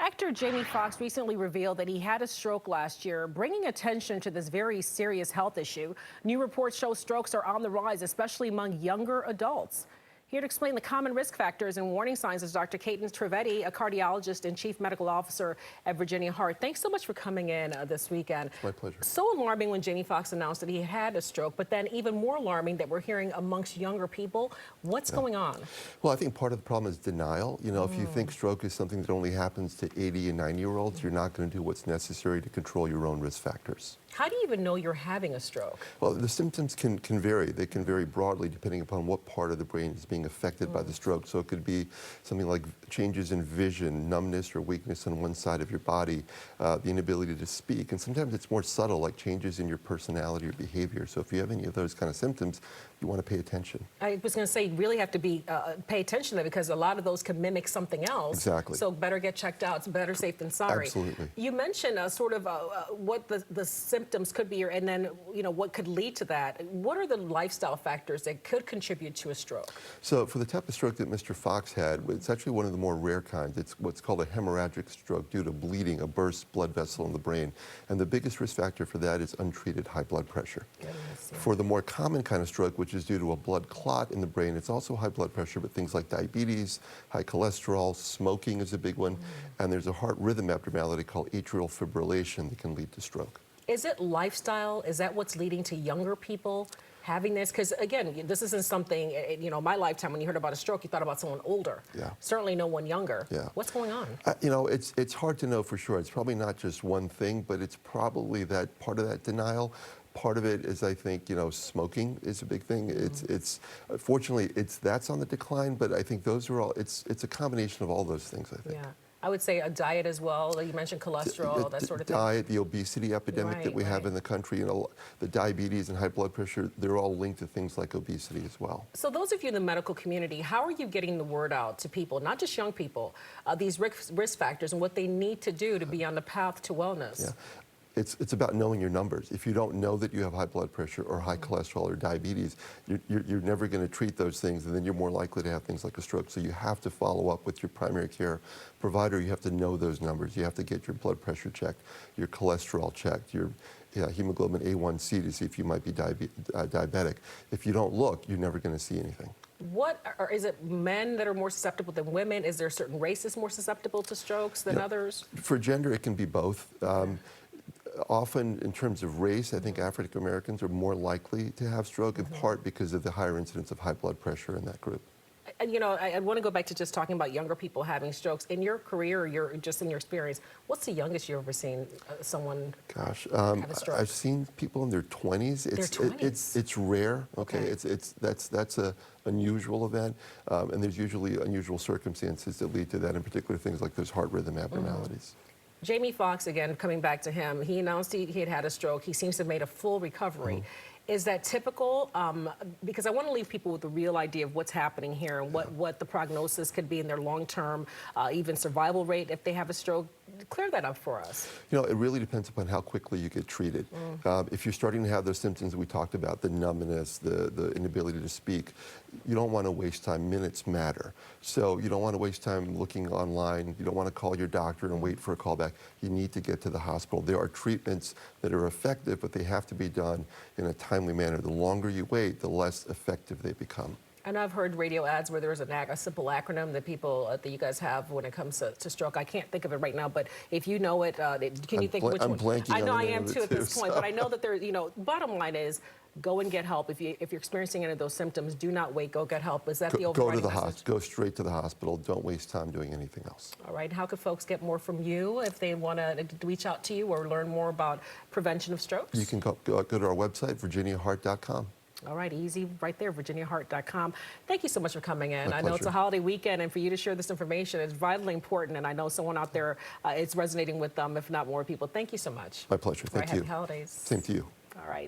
Actor Jamie Foxx recently revealed that he had a stroke last year, bringing attention to this very serious health issue. New reports show strokes are on the rise, especially among younger adults. Here to explain the common risk factors and warning signs is Dr. Ketan Trivedi, a cardiologist and chief medical officer at Virginia Heart. Thanks so much for coming in this weekend. My pleasure. So alarming when Jamie Foxx announced that he had a stroke, but then even more alarming that we're hearing amongst younger people. What's going on? Well, I think part of the problem is denial. You know, if you think stroke is something that only happens to 80 and 90-year-olds, you're not going to do what's necessary to control your own risk factors. How do you even know you're having a stroke? Well, the symptoms can vary. They can vary broadly depending upon what part of the brain is being affected by the stroke. So it could be something like changes in vision, numbness or weakness on one side of your body, the inability to speak. And sometimes it's more subtle, like changes in your personality or behavior. So if you have any of those kind of symptoms, you want to pay attention. I was going to say, you really have to pay attention to that because a lot of those can mimic something else. Exactly. So better get checked out. It's better safe than sorry. Absolutely. You mentioned what the symptoms could be, and then what could lead to that. What are the lifestyle factors that could contribute to a stroke? So for the type of stroke that Mr. Fox had, it's actually one of the more rare kinds. It's what's called a hemorrhagic stroke due to bleeding, a burst blood vessel in the brain. And the biggest risk factor for that is untreated high blood pressure. Goodness, yeah. For the more common kind of stroke, which is due to a blood clot in the brain, it's also high blood pressure, but things like diabetes, high cholesterol, smoking is a big one, and there's a heart rhythm abnormality called atrial fibrillation that can lead to stroke. Is it lifestyle? Is that what's leading to younger people having this? Because again, this isn't something, my lifetime, when you heard about a stroke, you thought about someone older. Yeah. Certainly no one younger. Yeah. What's going on? It's hard to know for sure. It's probably not just one thing, but it's probably that part of that denial. Part of it is, I think, smoking is a big thing. Fortunately, that's on the decline, but I think those are all, it's a combination of all those things, I think. Yeah. I would say a diet as well. You mentioned cholesterol, that sort of thing. Diet, the obesity epidemic that we have in the country, the diabetes and high blood pressure, they're all linked to things like obesity as well. So those of you in the medical community, how are you getting the word out to people, not just young people, these risk factors and what they need to do to be on the path to wellness? Yeah. It's about knowing your numbers. If you don't know that you have high blood pressure or high cholesterol or diabetes, you're never going to treat those things, and then you're more likely to have things like a stroke. So you have to follow up with your primary care provider. You have to know those numbers. You have to get your blood pressure checked, your cholesterol checked, your hemoglobin A1C to see if you might be diabetic. If you don't look, you're never going to see anything. Is it men that are more susceptible than women? Is there certain races more susceptible to strokes than others? For gender, it can be both. Often, in terms of race, I think African Americans are more likely to have stroke, in part because of the higher incidence of high blood pressure in that group. I want to go back to just talking about younger people having strokes. In your career, or just in your experience, what's the youngest you've ever seen someone have a stroke? I've seen people in their 20s. It's rare. Okay. That's a unusual event, and there's usually unusual circumstances that lead to that, in particular things like those heart rhythm abnormalities. Jamie Foxx, again, coming back to him, he announced he had had a stroke. He seems to have made a full recovery. Is that typical? Because I want to leave people with a real idea of what's happening here and what the prognosis could be in their long-term, even survival rate if they have a stroke. Clear that up for us. It really depends upon how quickly you get treated. If you're starting to have those symptoms that we talked about, the numbness, the inability to speak, you don't want to waste time. Minutes matter. So you don't want to waste time looking online. You don't want to call your doctor and wait for a call back. You need to get to the hospital. There are treatments that are effective, but they have to be done in a timely manner. The longer you wait, the less effective they become. And I've heard radio ads where there's a simple acronym that that you guys have when it comes to stroke. I can't think of it right now, but if you know it, can you think which one? I'm blanking. I know I am too at this point, but I know that there. Bottom line is, go and get help. If you're experiencing any of those symptoms, do not wait. Go get help. Is that the overriding message? Go straight to the hospital. Don't waste time doing anything else. All right. How could folks get more from you if they want to reach out to you or learn more about prevention of strokes? You can go to our website, virginiaheart.com. All right, easy right there, virginiaheart.com. Thank you so much for coming in. My I know it's a holiday weekend, and for you to share this information is vitally important, and I know someone out there, it's resonating with them, if not more people. Thank you so much. My pleasure. Thank you. Happy holidays. Same to you. All right.